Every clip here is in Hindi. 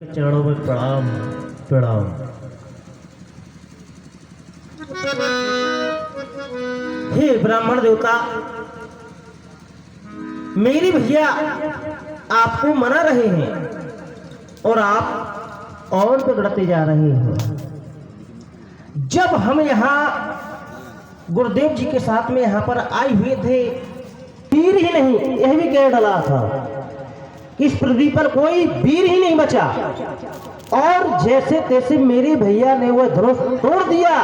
चरणों में प्रणाम प्रणाम। हे ब्राह्मण देवता, मेरी भैया आपको मना रहे हैं और आप और बिगड़ते जा रहे हैं। जब हम यहाँ गुरुदेव जी के साथ में यहाँ पर आए हुए थे, तीर ही नहीं यह भी कह डाला था, इस पृथ्वी पर कोई वीर ही नहीं बचा। और जैसे तैसे मेरे भैया ने वह धनुष तोड़ दिया,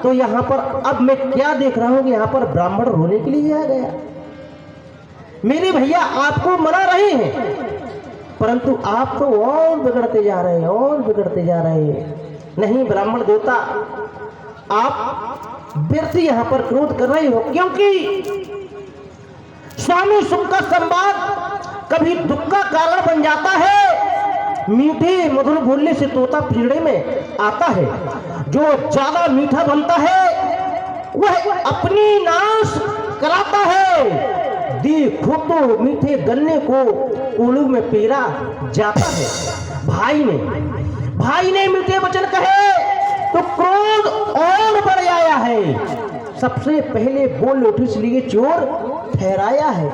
तो यहाँ पर अब मैं क्या देख रहा हूँ कि यहाँ पर ब्राह्मण रोने के लिए आ गया। मेरे भैया आपको मना रहे हैं, परंतु आप तो और बिगड़ते जा रहे हैं, और बिगड़ते जा रहे हैं। नहीं ब्राह्मण देवता, आप व्यर्थ यहाँ पर क्रोध कर रहे हो, क्योंकि स्वामी सुख का संवाद कभी दुख का कारण बन जाता है। मीठे मधुर बोलने से तोता पिंजड़े में आता है। जो ज्यादा मीठा बनता है वह अपनी नाश कराता है। देखो तो मीठे गन्ने को कोलू में पेरा जाता है। भाई ने मीठे वचन कहे तो क्रोध और बढ़ आया है। सबसे पहले बोल उठ इसलिए चोर ठहराया है।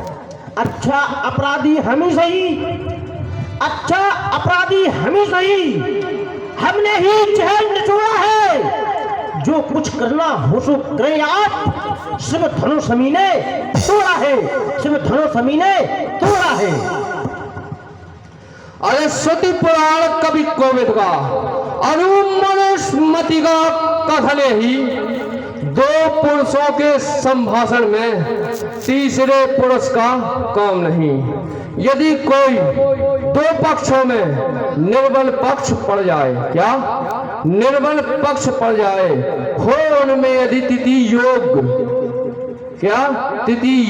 अच्छा अपराधी हम ही सही, हमने ही चहल निचोड़ा है। जो कुछ करना हो सो करे आप, शिव धनुषमी ने तोड़ा है, अरे श्रुति पुराण कवि कोविद का अनुमनुष्मति का कथन ही दो पुरुषों के संभाषण में तीसरे पुरुष का काम नहीं। यदि कोई दो पक्षों में निर्बल पक्ष पड़ जाए, क्या निर्बल पक्ष पड़ जाए, हो उनमें यदि तिथि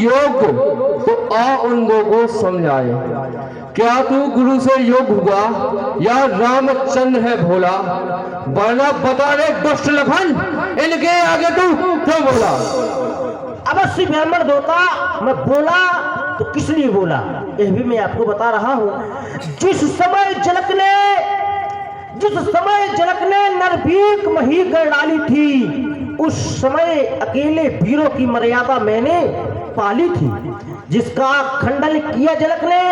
योग तो आ उन दो को समझाए। क्या तू गुरु से योग हुआ या रामचंद्र है भोला? वरना बता रे दुष्ट लखन, इनके आगे तू क्यों बोला? अवश्य ब्राह्मण देवता, मैं बोला तो किस लिए बोला यह भी मैं आपको बता रहा हूं। जिस समय जनक ने नरभीक मही कर डाली थी, उस समय अकेले वीरों की मर्यादा मैंने पाली थी। जिसका खंडन किया जनक ने,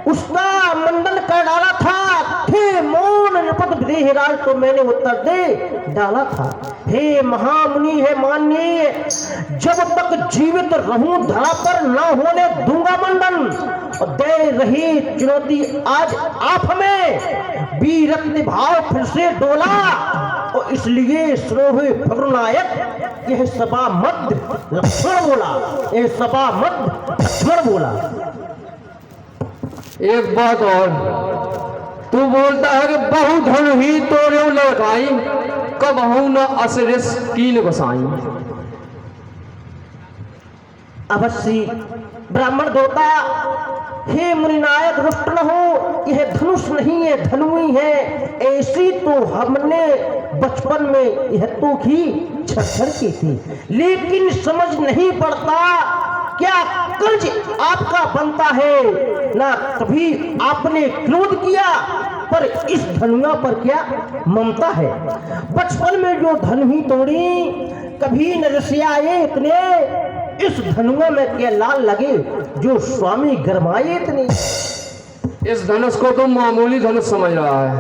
उसका मंडन कर डाला था। थे मौन नृपत विदेहराज तो मैंने उत्तर दे डाला था। हे महामुनि, हे माननीय, जब तक जीवित रहूं धरा पर न होने दूंगा मंडन। और दे रही चुनौती आज आप हमें, वीरत्व भाव फिर से डोला। और इसलिए श्रोहे फगुनायक यह सभा मध्य लक्ष्मण बोला, एक बात और, तू बोलता है कि बहु धन ही तोरे लौटाई, कबहू न असरिस कीन गोसाई। अवश्य ब्राह्मण देवता, हे मुनिनायक रुष्ट न हो, यह धनुष नहीं है धनु ही है। ऐसी तो हमने बचपन में यह तो ही छर की थी, लेकिन समझ नहीं पड़ता क्या कर्ज आपका बनता है। ना कभी आपने क्रोध किया, पर इस धनुआ पर क्या ममता है। बचपन में जो धनु ही तोड़ी, कभी न रसियाए इतने, इस धनुआ में क्या लाल लगे जो स्वामी गरमाए इतने। इस धनुष को तुम मामूली धनुष समझ रहा है।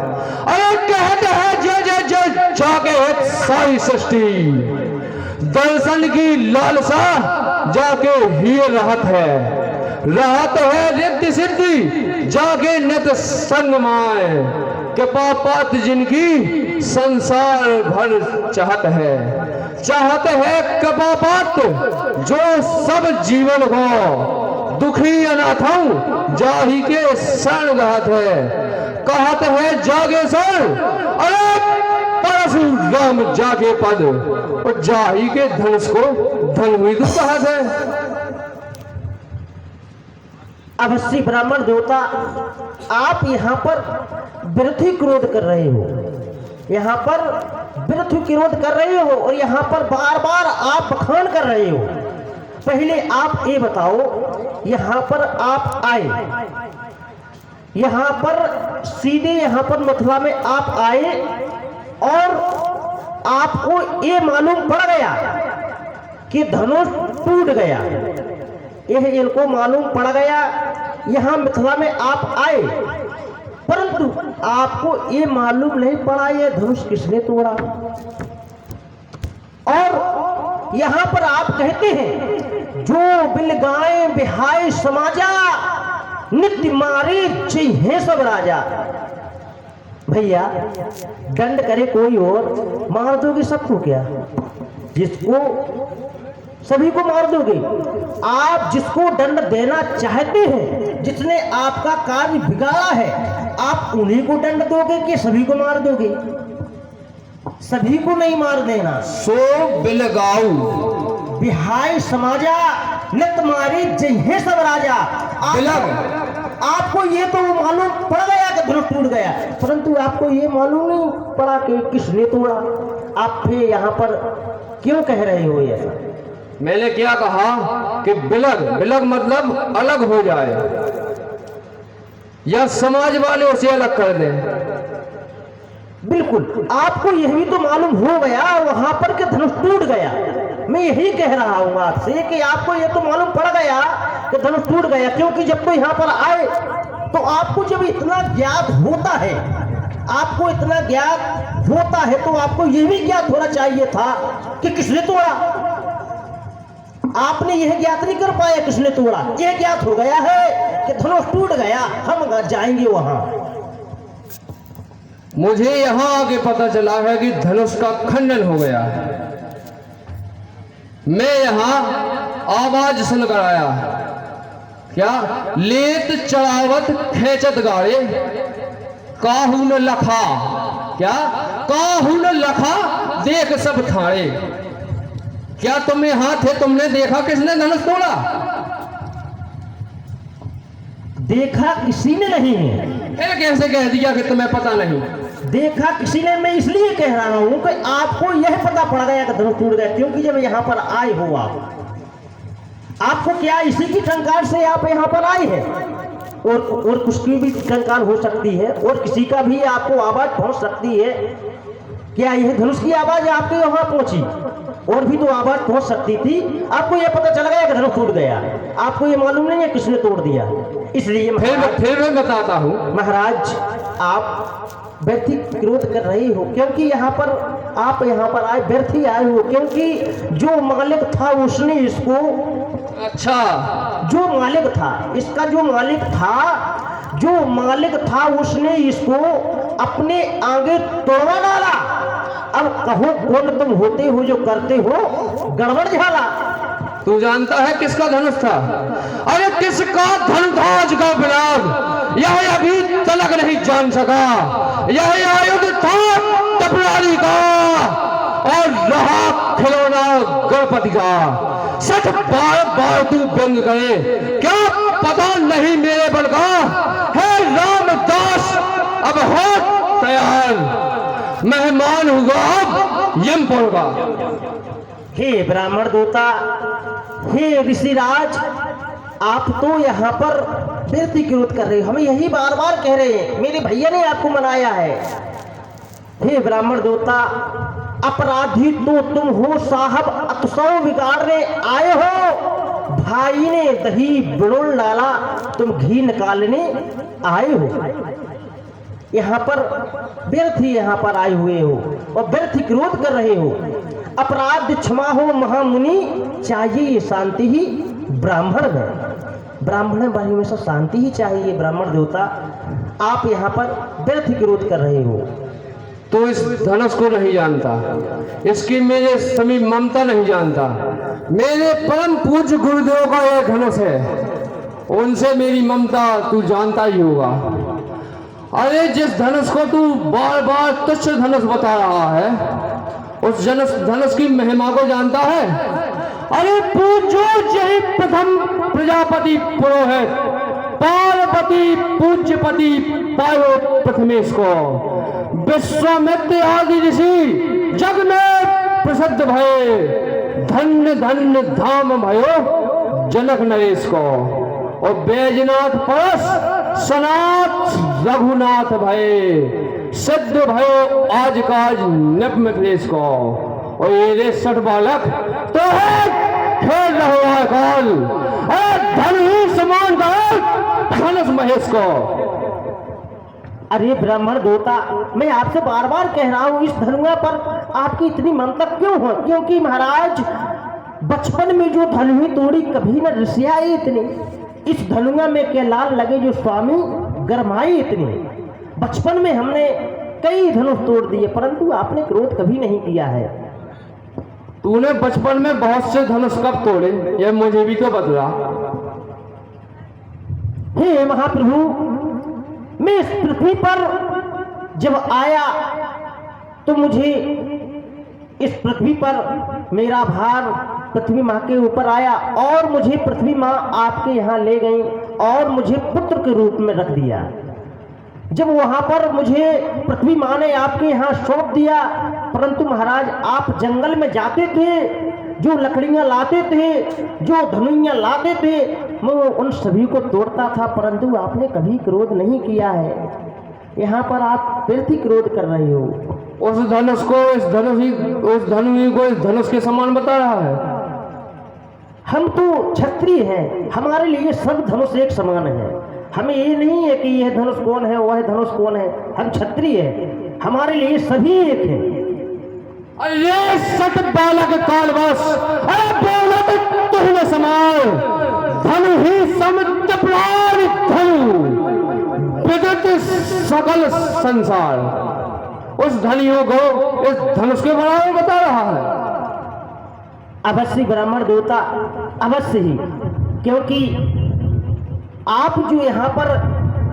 अरे कहते हैं जय जय जय जाके सारी सृष्टि, दर्शन की लालसा जाके ही राहत है रिद्धि सिद्धि जाके नित संग माए। के पापात जिनकी संसार भर चाहत है कपापात जो सब जीवन हो। दुखी अनाथों जाहि के शरण गहत है, कहत है जागे शरण। अरे परशुराम जागे पद, और जाहि के धनुष को धनुई तो कहत है। अवश्य ब्राह्मण देवता, आप यहाँ पर विरुद्ध क्रोध कर रहे हो, यहाँ पर विरुद्ध क्रोध कर रहे हो, और यहाँ पर बार बार आप बखान कर रहे हो। पहले आप ये बताओ, यहाँ पर आप आए, यहाँ पर सीधे यहाँ पर मथुरा में आप आए और आपको ये मालूम पड़ गया कि धनुष टूट गया। यह इनको मालूम पड़ गया, यहाँ मिथिला में आप आए, परंतु आपको ये मालूम नहीं पड़ा ये धनुष किसने तोड़ा। और यहाँ पर आप कहते हैं जो बिल गाय बिहाय समाजा नित्य मारे चाहिए सब राजा। भैया दंड करे कोई और, मार दोगे सबको क्या? जिसको सभी को मार दोगे। आप जिसको दंड देना चाहते हैं, जिसने आपका कार्य बिगाड़ा है, आप उन्हीं को दंड दोगे कि सभी को मार दोगे? सभी को नहीं मार देना। सो बिलगाऊ बिहाय समाजा नित मारे जय सब राजा। आपको ये तो मालूम पड़ गया कि धनुष टूट गया, परंतु आपको ये मालूम नहीं पड़ा कि किसने तोड़ा। आप फिर यहाँ पर क्यों कह रहे हो ऐसा? मैंने क्या कहा कि बिलग, बिलग मतलब अलग हो जाए या समाज वाले उसे अलग कर दें। बिल्कुल, आपको यह भी तो मालूम हो गया वहां पर कि धनुष टूट गया। मैं यही कह रहा हूं आपसे कि आपको यह तो मालूम पड़ गया कि धनुष टूट गया, क्योंकि जब तो यहाँ पर आए तो आपको जब इतना ज्ञात होता है, आपको इतना ज्ञात होता है तो आपको यह भी ज्ञात होना चाहिए था कि किसने तोड़ा। आपने यह ज्ञात नहीं कर पाया किसने तोड़ा। यह ज्ञात हो गया है कि धनुष टूट गया, हम जाएंगे वहां। मुझे यहां आगे पता चला है कि धनुष का खंडन हो गया। मैं यहां आवाज सुनकर आया, क्या लेत चढ़ावत खेचत गाड़े काहू न लखा, क्या काहू न लखा देख सब थाड़े। क्या तुम यहां थे? तुमने देखा किसने धनुष तोड़ा? देखा किसी ने नहीं है। फिर कैसे कह दिया कि तुम्हें पता नहीं? देखा किसी ने, मैं इसलिए कह रहा हूं कि आपको यह पता पड़ गया कि धनुष टूट गया, क्योंकि जब यहाँ पर आए हो आपको क्या इसी की टंकार से आप यहाँ पर आए हैं? और कुछ की भी टंकार हो सकती है और किसी का भी आपको आवाज पहुंच सकती है। क्या यह धनुष की आवाज आपके वहां पहुंची? और भी तो आवाज पहुंच सकती थी। आपको यह पता चल गया कि धनुष टूट गया, आपको यह मालूम नहीं है किसने तोड़ दिया। इसलिए फिर मैं बताता हूं महाराज, आप व्यर्थी विरोध कर रहे हो, क्योंकि यहाँ पर आप यहाँ पर आए व्यर्थी आए हो, क्योंकि जो मालिक था उसने इसको, अच्छा जो मालिक था इसका, जो मालिक था उसने इसको अपने आगे तोड़वा डाला। अब कहो कौन तुम होते हो जो करते हो गड़बड़ झाला। तू जानता है किसका धनुष था? अरे किसका धनुष का विराग यह अभी तलक नहीं जान सका। यह आयुध था टपरारी का और रहा खिलौना गणपति का। सच बार बार तू व्यंग करे, क्या पता नहीं मेरे बल का है रामदास अब हो तैयार, मेहमान हुआ अब यमपुर का। हे ब्राह्मण दूता, हे ऋषिराज, आप तो यहाँ पर व्यर्थी विरोध कर रहे हो। हमें यही बार बार कह रहे हैं, मेरे भैया ने आपको मनाया है। हे ब्राह्मण दूता, अपराधी तो तुम हो साहब, अतसव बिगाड़ने आए हो। भाई ने दही बिड़ोल डाला, तुम घी निकालने आए हो। यहाँ पर व्यर्थी यहाँ पर आए हुए हो और व्यर्थी विरोध कर रहे हो। अपराध क्षमा हो महामुनि, चाहिए शांति ही ब्राह्मण में। ब्राह्मण बारे में शांति ही चाहिए। ब्राह्मण देवता, आप यहाँ पर व्यर्थी विरोध कर रहे हो। तो इस धनुष को नहीं जानता, इसकी मेरे समीप ममता नहीं जानता। मेरे परम पूज्य गुरुदेव का यह धनुष है, उनसे मेरी ममता तू जानता ही होगा। अरे जिस धनुष को तू बार बार तुच्छ धनुष बता रहा है, उस धनुष की महिमा को जानता है? अरे पूज्यो जय प्रथम प्रजापति पुरोहित, पार्वती पूज्यपति पायो प्रथमेश को, विश्वामित्र आदि ऋषि जग में प्रसिद्ध भये, धन्य धन्य धाम भयो जनक नरेश को। और बैजनाथ परस सनात रघुनाथ भय सिद्ध भयो आज काज नप में प्रेस को। और ये रे 60 बालक तो है खेल रहो है काल, धन ही समान काल धनुष महेश को। अरे ब्राह्मण देवता, मैं आपसे बार बार कह रहा हूँ, इस धनुआ पर आपकी इतनी ममता क्यों हो? क्योंकि महाराज बचपन में जो धनुई तोड़ी कभी न रिसियाई इतनी, इस धनुआ में के लाल लगे जो स्वामी गरमाई इतनी। बचपन में हमने कई धनुष तोड़ दिए परंतु आपने क्रोध कभी नहीं किया है। तूने बचपन में बहुत से धनुष कब तोड़े, ये मुझे भी तो बतला। हे महाप्रभु, मैं इस पृथ्वी पर जब आया तो मुझे इस पृथ्वी पर मेरा भार पृथ्वी माँ के ऊपर आया और मुझे पृथ्वी माँ आपके यहाँ ले गई और मुझे पुत्र के रूप में रख दिया। जब वहां पर मुझे पृथ्वी माँ ने आपके यहाँ सौंप दिया, परंतु महाराज आप जंगल में जाते थे, जो लकड़ियां लाते थे, जो धनुइयां लाते थे, मैं उन सभी को तोड़ता था परंतु आपने कभी क्रोध नहीं किया है। यहाँ पर आप व्यर्थ ही क्रोध कर रहे हो। उस धनुष को इस धनुष को इस धनुष के समान बता रहा है। हम तो क्षत्रिय हैं, हमारे लिए सब धनुष एक समान है। हमें ये नहीं है कि यह धनुष कौन है वह धनुष कौन है, हम क्षत्रिय हैं, हमारे लिए सभी एक है। अरे 60 बालक कालवश, अरे बोलत तुहने समार, धनु ही समत प्राण धनु विदित सकल संसार। उस धनियों को इस धनुष के बराबर बता रहा है। अवश्य ब्राह्मण देवता, अवश्य ही, क्योंकि आप जो यहाँ पर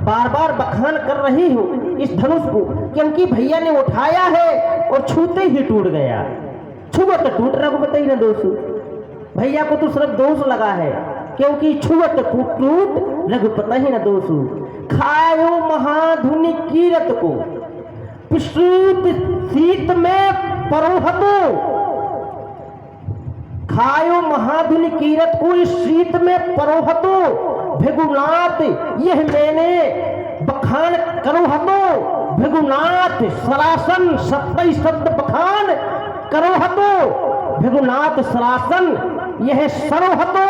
बार बार बखान कर रही हो इस धनुष को, क्योंकि भैया ने उठाया है और छूते ही टूट गया। छुआ तो टूट रहा, बताइए ना दोस्तों, भैया को तो सिर्फ दोष लगा है, क्योंकि छुआ तो टूट रघुपति ही ना दोस्तों। खायो महाधुनि कीरत को पिश्रुत शीत में परोहतो, खायो महाधुनि कीरत को इस शीत में परोहतो भिगुनाथ, यह मैंने बखान करो हतो भिगुनाथ सरासन, 27 शब्द बखान करो हतो भिगुनाथ सरासन, यह सरो हतो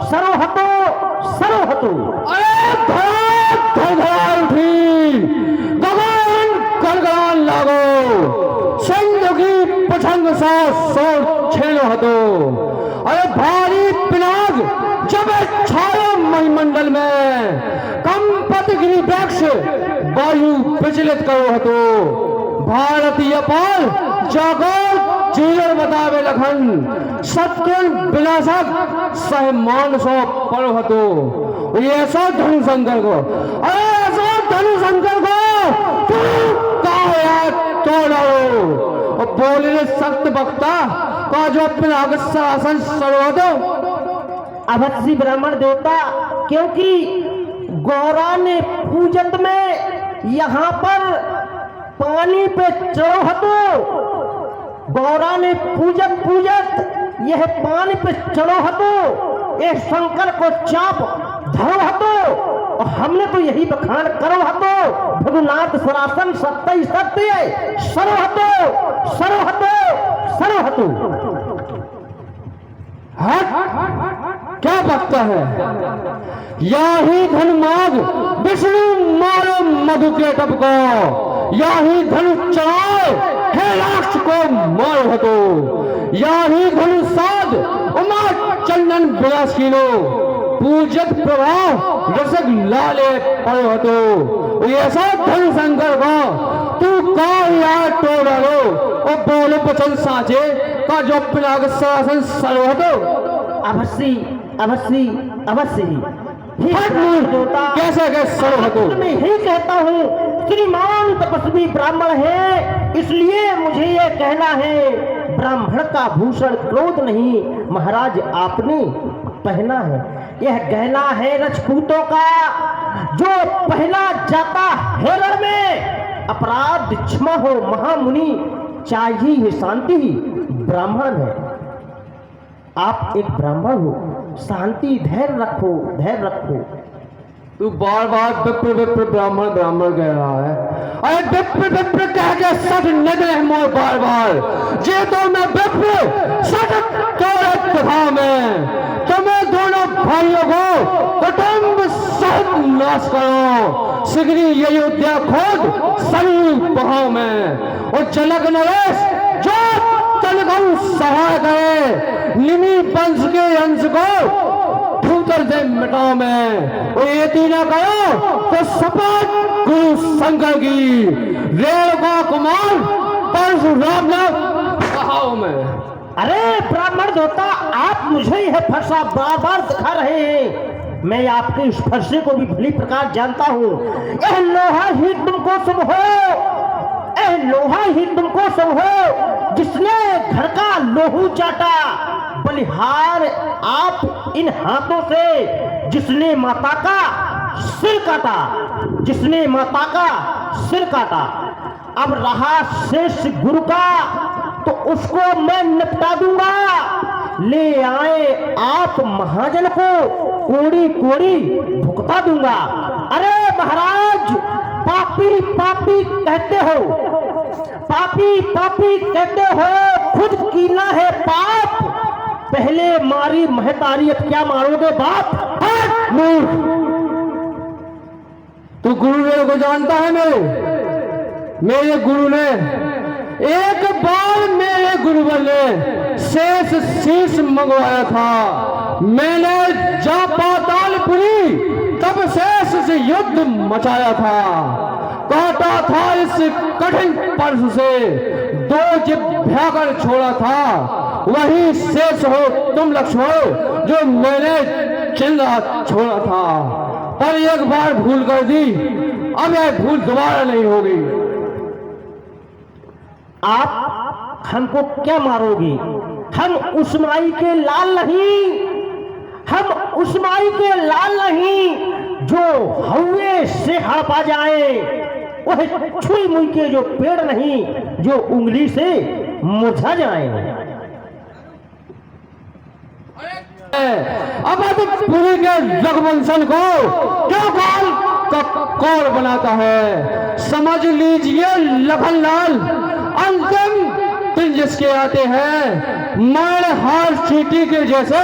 सरो हतो सरो हतो। गगन गलगलान लागो, संयोगी पछंग सा सोर छेलो हतो। अरे भारी पिनाग जब छायो मणिमंडल में, कंपत गिरी वृक्ष वायु विचलित करो हतो। भारतीय पाल जागो चीर बतावे लखन, सत्युन विनाशक सह मानसो परो हतो। ये ऐसा धनु शंकर को, अरे ऐसा धनु शंकर को तू काया तोड़ो। और बोले सख्त वक्ता का जो पिनाग शासन सर्वदो। अवश्य ब्राह्मण देवता, क्योंकि गौरा ने पूजत में यहाँ पर पानी पे चढ़ो हतो, गौरा ने पूजत यह पानी पे चढ़ो हतो, ये शंकर को चाप धरो हतो, और हमने तो यही बखान करो हतो भगुनाथ सरासन 27 सत्य सरो हतो सरो हतो सरो हतो। क्या बकता है? याही धन माग विष्णु मारो मधु के टप को, याही धनु चढ़ाए हे राक्ष को मारो हतो, याही धनु साध उमा चंदन विलास किलो, पूजत प्रभाव रसक लाले पड़ो हतो। ऐसा धनु शंकर को तू का यार टोड़ा लो, और बोलो बचन साचे का जो पिनाग शासन सर्व हतो। अवश्य अवश्य अवश्य ही कैसे कैसे मैं ही कहता हूँ, श्रीमान तपस्वी ब्राह्मण है, इसलिए मुझे यह कहना है, ब्राह्मण का भूषण क्रोध नहीं महाराज आपने पहना है, यह गहना है राजपूतों का, जो पहना जाता हेरण में। अपराध क्षमा हो महामुनि, चाहिए शांति, ब्राह्मण है आप, एक ब्राह्मण हो, शांति धैर्य रखो धैर्य रखो। तू बार बार विप्र विप्र ब्राह्मण ब्राह्मण कह रहा है। अरे विप्र विप्र कह के सट निकले मोर बार बार। जे तो मैं विप्र सट तोड़े कथा में तुम्हें दोनों भाइयों को कुटुंब सहित नाश करो। सिगरी अयोध्या खोद सभी बहाव में और जनक नरेश जो तलगऊ सहाय गए निमि वंश के अंश को भूतर से मिटाओ में और ये तीना करो तो सपत गुरु शंकर की रेणुका कुमार परशुराम बहाव में। अरे ब्राह्मण देवता, आप मुझे यह फरसा बार बार दिखा रहे हैं। मैं आपके इस फरसे को भी भली प्रकार जानता हूँ। यह लोहा ही तुमको शुभ हो, यह लोहा ही तुमको शुभ हो जिसने घर का लोहू चाटा। बलिहार आप इन हाथों से जिसने माता का सिर काटा, जिसने माता का सिर काटा। अब रहा शेष गुरु का तो उसको मैं निपटा दूंगा। ले आए आप महाजन को कोड़ी कोड़ी भुगता दूंगा। अरे महाराज, पापी पापी कहते हो, पापी पापी कहते हो, खुद कीना है पाप। पहले मारी महतारी, अब क्या मारोगे बाप? तू गुरुदेव को जानता है? मेरे गुरु ने एक बार मेरे गुरुवर ने शेष शीश मंगवाया था। मैंने जा पातालपुरी तब शेष से युद्ध मचाया था। काटा था इस कठिन परशु से, दो जिभ्या कर छोड़ा था। वही शेष हो तुम लक्ष्मण जो मैंने चिन्ह छोड़ा था। पर एक बार भूल कर दी, अब यह भूल दोबारा नहीं होगी। आप हमको क्या मारोगे? हम उस माई के लाल नहीं, हम उस माई के लाल नहीं जो हवे से हड़पा जाए। वह छुई मुई के जो पेड़ नहीं जो उंगली से मुरझा जाए। अब पुरी के रघुवंशन को क्यों काल का कौर बनाता है? समझ लीजिए लखनलाल, अंतिम दिन जिसके आते हैं मार हार चींटी के जैसे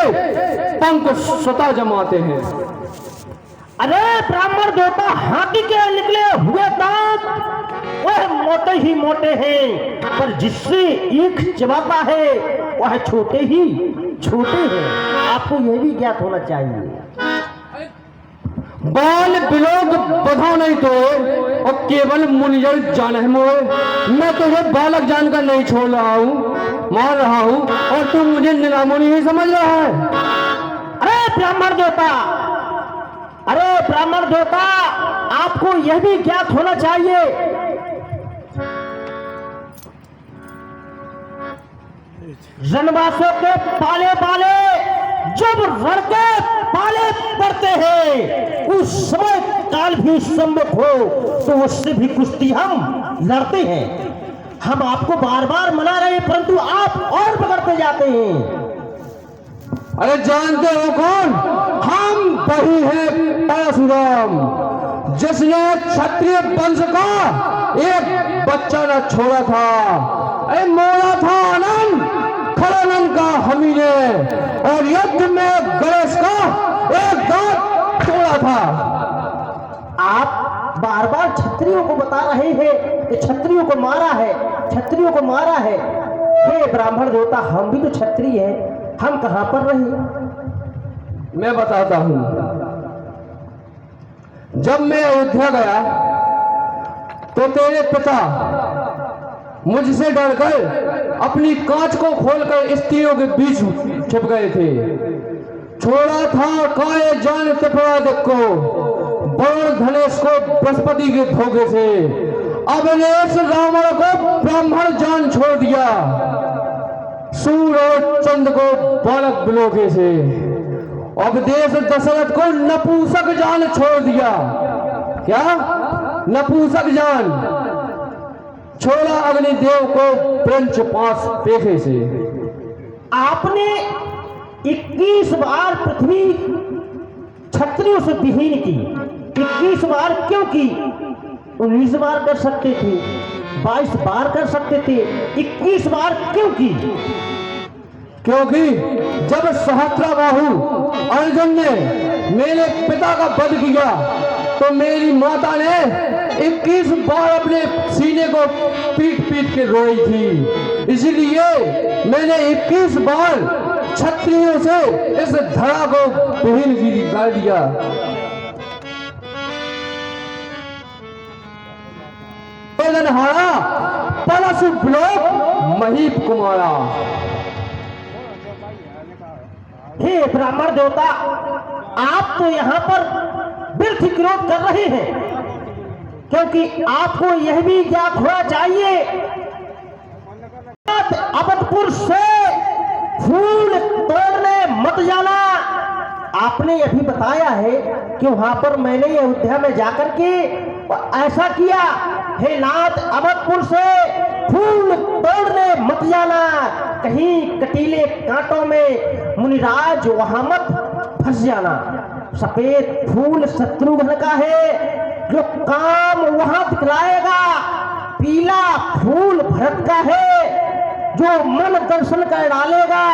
पंख स्वतः जमाते हैं। अरे ब्राह्मण देवता, हाथी के निकले हुए दांत वह मोटे ही मोटे हैं, पर जिससे ईख चबाता है वह छोटे ही छोटे हैं। आपको यह भी ज्ञात होना चाहिए। बाल बिलोक बधाओ नहीं तो और केवल मुनिजर जान है मोए। मैं तुझे बालक जानकर नहीं छोड़ रहा हूँ, मार रहा हूँ, और तू मुझे निरामुनि ही समझ रहा है। अरे ब्राह्मण देवता, अरे ब्राह्मण देवता, आपको यह भी ज्ञात होना चाहिए। जनवासों के पाले पाले जब रण के पाले पड़ते हैं, उस समय काल भी सम्मुख हो तो उससे भी कुश्ती हम लड़ते हैं। हम आपको बार बार मना रहे हैं, परंतु आप और बिगड़ते जाते हैं। अरे जानते हो कौन? हम वही हैं परशुराम, जिसने क्षत्रिय वंश का एक बच्चा न छोड़ा था। अरे मोड़ा था आनंद खरानंद का हमी ने, और युद्ध में गणेश का एक दांत तोड़ा था। आप बार बार क्षत्रियों को बता रहे हैं कि क्षत्रियों को मारा है, क्षत्रियों को मारा है। हे ब्राह्मण देवता, हम भी तो क्षत्रिय हैं, हम कहां पर रहे? मैं बताता हूं। जब मैं अयोध्या गया तो तेरे पिता मुझसे डरकर अपनी कांच को खोलकर स्त्रियों के बीच छिप गए थे। छोड़ा था काय जान त्रिपुरादिक को, वरुण धनेश को बृहस्पति के धोखे से, अवनेश रावण को ब्राह्मण जान छोड़ दिया, सूर्य और चंद्र को बालक बिलोके से, अवधेश दशरथ को नपुंसक जान छोड़ दिया। क्या? नपुंसक जान छोड़ा अग्निदेव को पंच पांच पेखे से। आपने 21 बार पृथ्वी क्षत्रियों से विहीन की, 21 बार क्यों की? 19 बार कर सकते थे, 22 बार कर सकते थे, 21 बार क्यों की? क्योंकि जब सहस्त्रबाहु अर्जुन ने मेरे पिता का वध किया तो मेरी माता ने 21 बार अपने सीने को पीट पीट के रोई थी। इसलिए मैंने 21 बार क्षत्रियों से इस धरा को बहिर्गीरी कर दिया। हारा परशु ब्लोक महीप कुमारा। हे ब्राह्मण देवता, आप तो यहाँ पर व्यर्थ क्रोध कर रहे हैं, क्योंकि आपको यह भी ज्ञात होना चाहिए अवधपुर से फूल तोड़ने मत जाना। आपने यह भी बताया है कि वहां पर मैंने अयोध्या में जाकर के ऐसा किया, हे नाथ अवधपुर से फूल तोड़ने मत जाना, कहीं कटीले कांटों में मुनिराज वहां मत फंस जाना। सफेद फूल शत्रुघ्न का है जो काम वहां दिखलाएगा, पीला फूल भरत का है जो मन दर्शन कर डालेगा,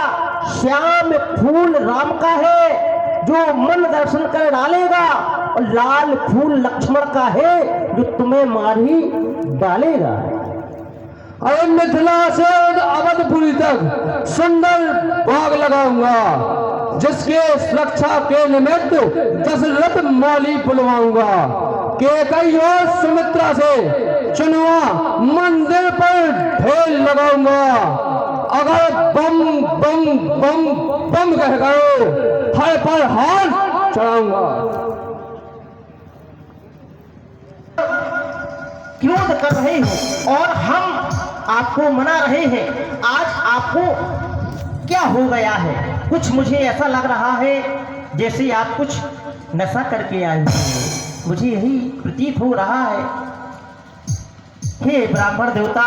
श्याम फूल राम का है जो मन दर्शन कर डालेगा, और लाल फूल लक्ष्मण का है जो तुम्हें मार ही डालेगा। और मिथिला से अवधपुरी तक सुंदर बाग लगाऊंगा, जिसके सुरक्षा के निमित्त दशरथ माली बुलवाऊंगा। केकई और सुमित्रा से चुनवा मंदिर पर ढेर लगाऊंगा। अगर बम बम बम बम कह गए हर पर हाथ चढ़ाऊंगा। क्रोध कर रहे हैं और हम आपको मना रहे हैं। आज आपको क्या हो गया है? कुछ मुझे ऐसा लग रहा है जैसे आप कुछ नशा करके आए हैं, मुझे यही प्रतीत हो रहा है। हे ब्राह्मण देवता,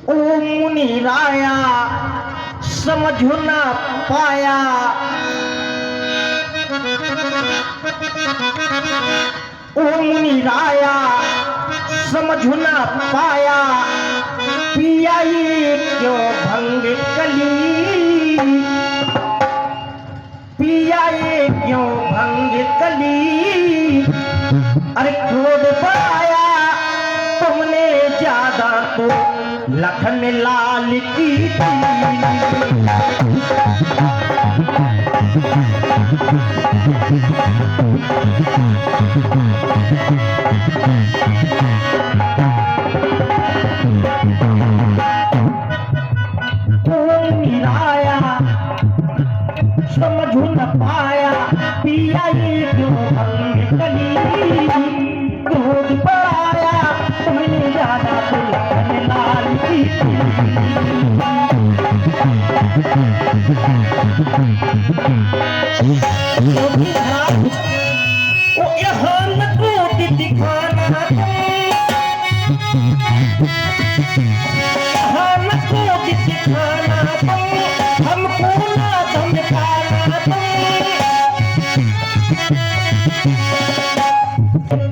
ओ मुनि राया समझ न पाया, ओ मुनि राया समझ न पाया, पिया ये क्यों भंग कली, पिया ये क्यों भंग कली। अरे क्रोध पाया तुमने ज्यादा तो लखन लाल की निराया समझ न पाया, पिया ये क्यों भंग कली। क्रोध पाया तुमने ज्यादा तो लखन लाल की। ओ यहाँ न क्रोध दिखाना, यहाँ न क्रोध दिखाना, हमको ना धमकाना।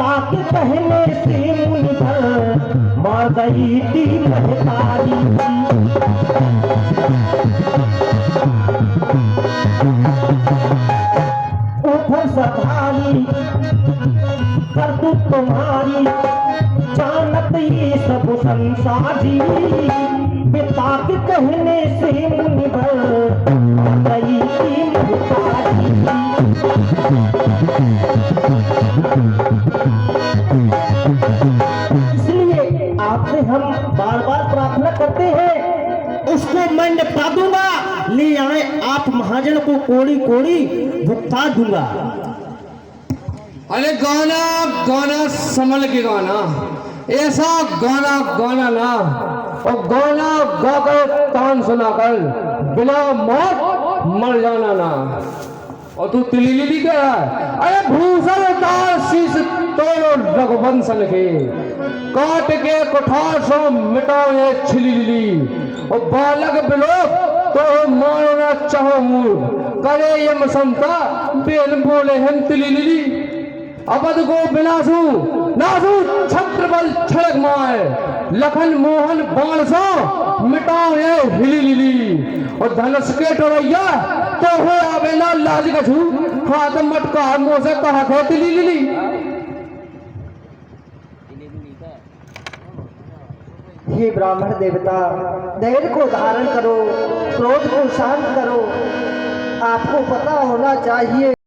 ताकि पहले से मुनि भर मार गई थी महतारी। ऊपर सधारी कर तू तुम्हारी, जानत ये सब संसारी। पिता के कहने से मुनि भर गई थी महतारी। इसलिए आपसे हम बार बार प्रार्थना करते हैं, उसको मैं निपटा दूंगा, ले आए आप महाजन को कोड़ी कोड़ी भुगता दूंगा। अरे गाना गाना संभल के गाना, ऐसा गाना गाना ना, और गाना गाकर तान सुनाकर बिना मौत मर जाना ना। और तू तिलीली भी कह रहा है, अरे भूषण उतार शीश तोड़ो रघुवंशन के, काट के कुठार सो मिटाओ ये छिलीली। और बालक बिलोक तो मारो ना चाहो मूर्ख, करे ये मसमता बेल बोले हम तिली अबद को बिनासु नासु छत्र बल छड़क माए लखन मोहन बाण सो मिटाओ ये हिली लिली और धनुष के टोरैया तो हो आवे ना लाज कछु हाथ मटका मुंह से कहा थे तिली लिली। हे ब्राह्मण देवता, धैर्य को धारण करो, क्रोध को शांत करो। आपको पता होना चाहिए